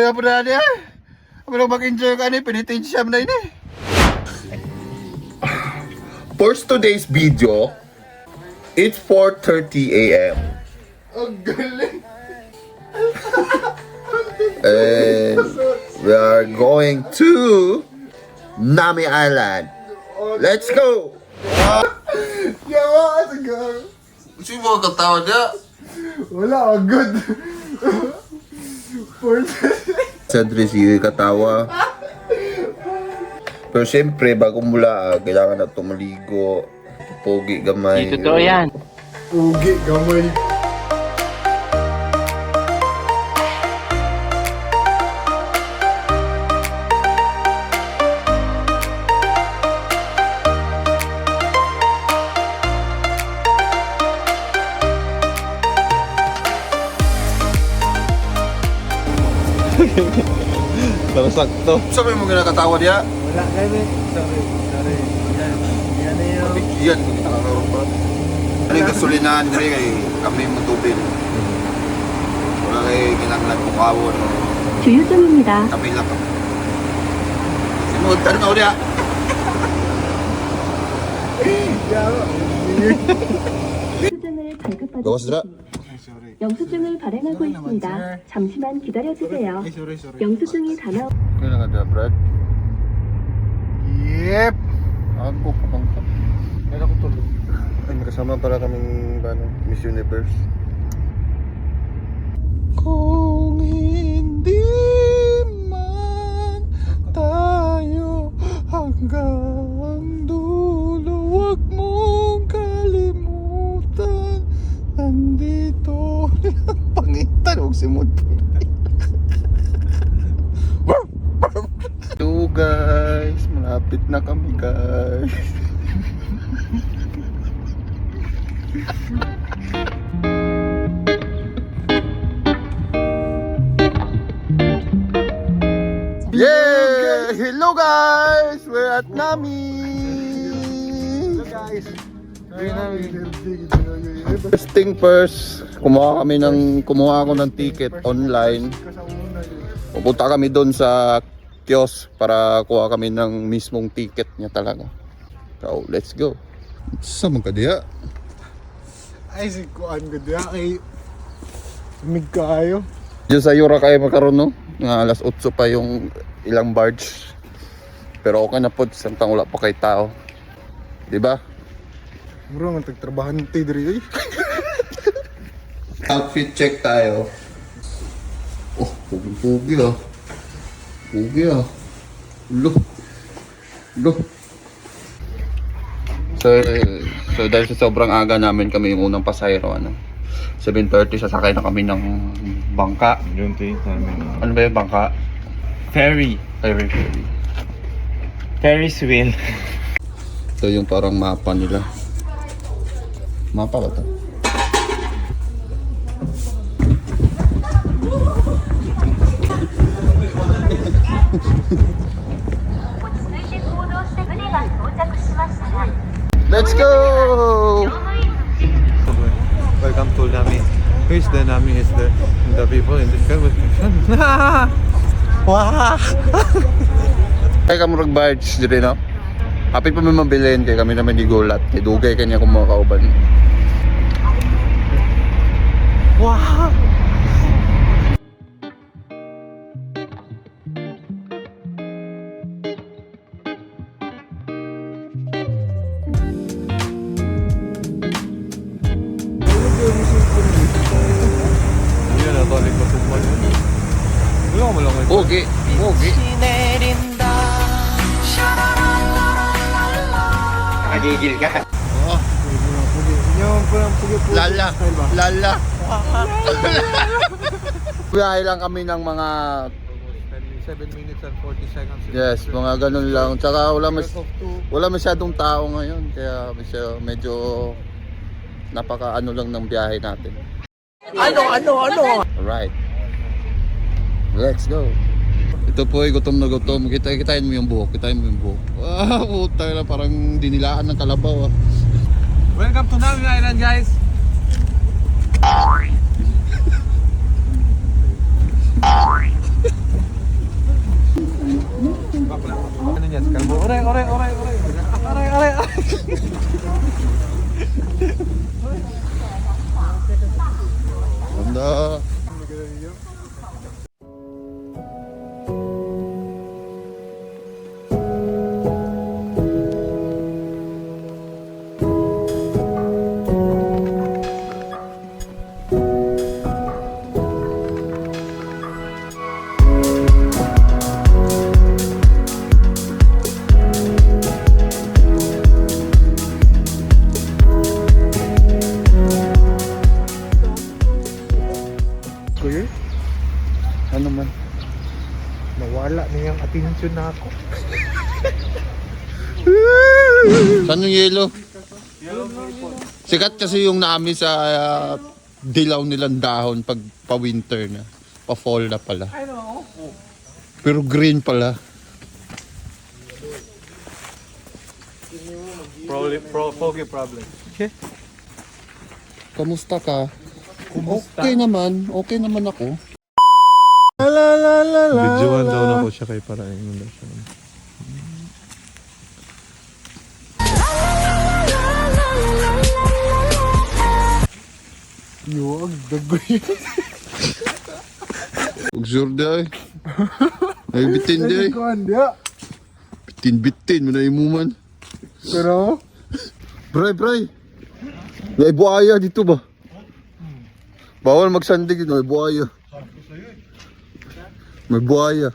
na po na niya. Kapag mag-enjoy ka ni, penitensya mo na yun eh. For today's video, it's 4:30 a.m. Ang galing. And we are going to Nami Island. Let's go! Yawa, sigaw. Sino mo katawa niya? Wala, good. Sadri si katawa. Pero siyempre, bago mula, kailangan na tumaligo. Pogi gamay. Di totoo yan. Ugi, gamay. Pero sakto. Sabi mo ginakatawa niya? Wala, kami. Sorry. Yan na yun. Yan, nakakaroon pa. Ano yung gasolinahan kaya kay kami matubig. Wala kay ginanglan kung kawon. 주유소입니다. Kami lang kami. Sinunod, tanong ako niya. 영수증을 발급받으 나왔으라? 영수증을 발행하고 있습니다. 잠시만 기다려주세요. Sorry. 영수증이 다 나오. Kailangan ka, Brad. Yep. Ako pa bang ka? Kaya ako tulog. Ay, kasama para kaming Miss Universe. Kung hindi man tayo hanggang dulo, wag mong kalimutan. Nandito pangitan, huwag simod po. So guys, malapit na kami guys. Yeah! Hello guys! We're at Nami! Hello guys. First thing first, kumuha ako ng ticket online. Pupunta kami doon sa kiosk para kuha kami ng mismong ticket niya talaga. So, let's go. Saan ka diya? Ay, si Kuan ko diya kay mig kayo. Diyan sa Yura kayo magkaroon, no? Alas 8 pa yung ilang barge. Pero okay na po, santang wala pa kay tao. Diba? Bro, man tagtrabahan tayo diri. Outfit check tayo. Oh, pugi-pugi ah. Pugi ah. Look. So dahil sa sobrang aga namin kami yung unang pasahero, 7:30 sasakay na kami ng bangka. Yung tingin namin. Ano ba yung bangka? Ferry. Ferris wheel. Ito yung parang mapa nila. Mapa ba ito? Let's go! Welcome to Nami. Who is the Nami? Is the people in this conversation? Wow! Kaya ka murag barge dito, no? Happy pa may mabilin kaya kami naman di gulat. Kaya dugay kanya kung mga kauban. Wow! Yun na, tolik ko sa small yun. Wala ko malangay. Pogi. Nakagigil ka. Oh, Yung parang pugi-pugi lala. style ba? Lala. Biyahe lang kami ng mga 7 minutes and 40 seconds. yes, mga ganun lang. Tsaka wala masyadong tao ngayon kaya medyo napaka-ano lang ng biyahe natin. Ano? Alright. Let's go. Ito po ay gutom na gutom. Kitain mo yung buhok. Ah, puta na parang dinilaan ng kalabaw ah. Welcome to Nami Island, guys. ganda. Kuya, Ano man? nawala na yung attention na ako. Saan yung yellow? Sikat kasi yung nami sa dilaw nilang dahon pag pa-winter na. Pa-fall na pala. Pero green pala. Foggy problem. Okay. Kamusta ka? Okay naman. Okay naman ako. Videoan daw na ko siya kay para yung siya. Yo, ang dagoy. Ugsur day. Ay bitin day. Ko anda. Bitin mo na imuman. Pero Bray. May buhaya dito ba? Bawal magsandig dito, may buhaya. May buhaya.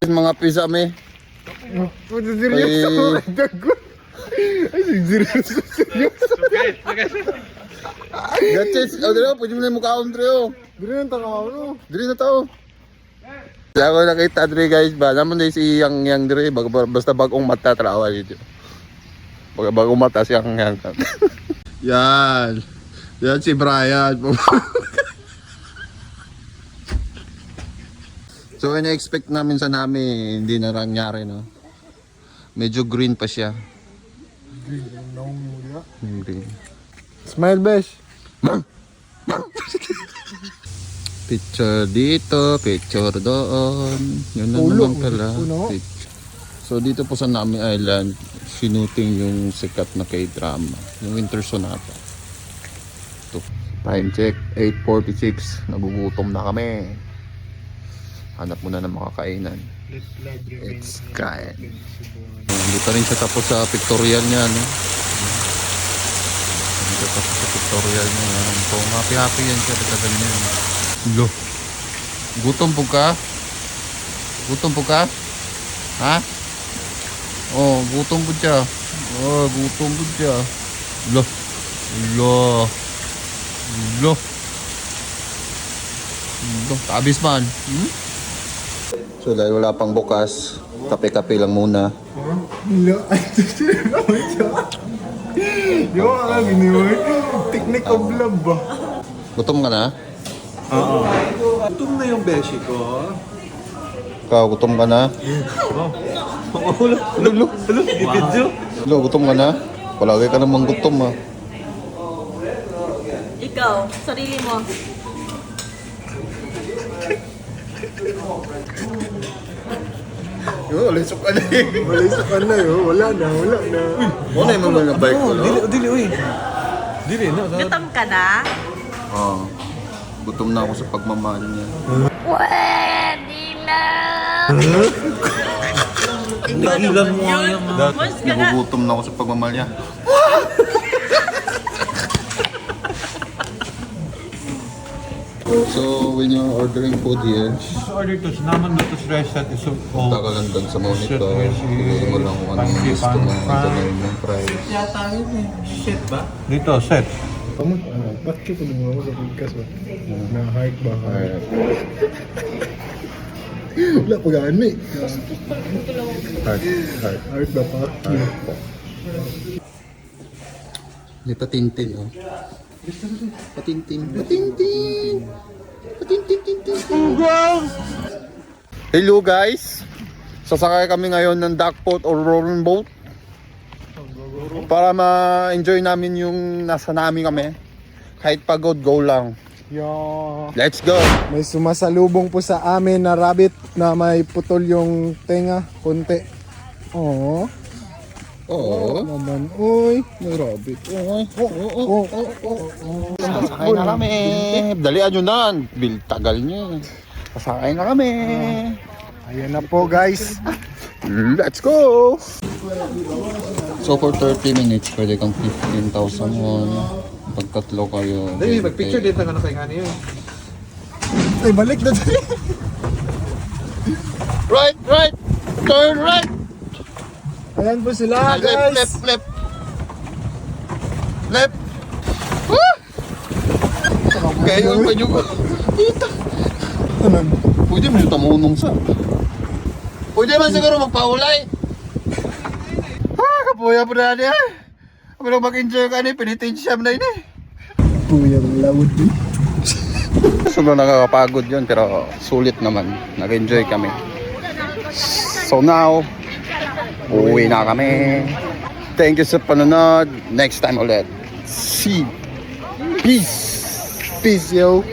Mga pisa me. puto seryoso Ay. ang dagoy. Ay, seryoso. Gates, Andreo, pwede mo na yung mukha ko, Andreo. Dili ang takaw no. Dili na tao. Kaya ko nakita, Andre guys ba? Naman na si Yang Dre, basta bagong mata trawa dito. Bagong mata si Yang. Yan. Yan si Brian. So, ina-expect namin sa namin, hindi na nangyari, no? Medyo green pa siya. Green. Smile besh. Picture dito, picture doon. Yun lang naman pala. puno. So dito po sa Nami Island, sinuting yung sikat na K-drama, yung Winter Sonata. Ito. Time check, 8:46. Nagugutom na kami. Hanap muna ng makakainan. It's kain. Hindi pa rin siya tapos sa pictorial niya, no? Hindi siya tapos sa pictorial niya. So happy yan siya, pagkagan niya. Lo. Gutom po ka? Gutom po ka? Ha? Oh, gutom po siya. Oh, gutom po siya. Lo. Tabis man. So dahil wala pang bukas, kape-kape lang muna. Lo, ay, yo, ang giniway. Technique of love ba? Gutom ka na? Gutom na yung beshi ko. Ikaw, gutom ka na? Lo, Video. Lo, gutom ka na? Palagi ka namang gutom ah. Ikaw, sarili mo. Yo, lisok ka na eh. Wala ka na yo, wala na. Muna yung mga bike ko, no? Dili, uy. Dili, no? Gutom ka na? Oo. Gutom na ako sa pagmamahal niya. Pwede na! Tigilan mo nga yung Mas ka na. Nagugutom na ako sa pagmamahal niya. So, when you're ordering food here, order to naman dito sa restaurant is tagal lang doon sa monitor. Piliin mo lang kung anong gusto mo. Ganun yung price. Dito, set. Kamu, ba't ka ko mo sa podcast ba? Na-hype ba? Wala pa gani. Hype ba pa? May patintin, oh. Patintin. Hello guys! Sasakay kami ngayon ng duck boat or rolling boat para ma-enjoy namin yung nasa namin kami. Kahit pagod, go lang. Yo. Let's go! May sumasalubong po sa amin na rabbit na may putol yung tenga, konti. Oh. Oo. Naman, oy. May rabbit. Oo. Oh. Sasakay na kami. Dalian nyo na. Tagal nyo. Sasakay na kami. Ayan na po, guys. Let's go! So for 30 minutes, pwede kang 15,000 won. Pag tatlo kayo. Dali, mag-picture dito nga nakay yun. Ay, balik na tayo. Right! Turn right! Ayan po sila, guys. Left! Left! Ah! Kayo pa nyo ko. Dito. Pwede mo yung tamunong sa. Pwede man siguro magpaulay. Kapuya po na niya. Kami lang mag-enjoy ka ni, pinitensya na yun eh. Puyang lawad din. Sobrang nakakapagod yun, pero sulit naman. Nag-enjoy kami. So now, uwi na kami. Thank you sa panonood. Next time ulit. See. Peace. Peace, yo.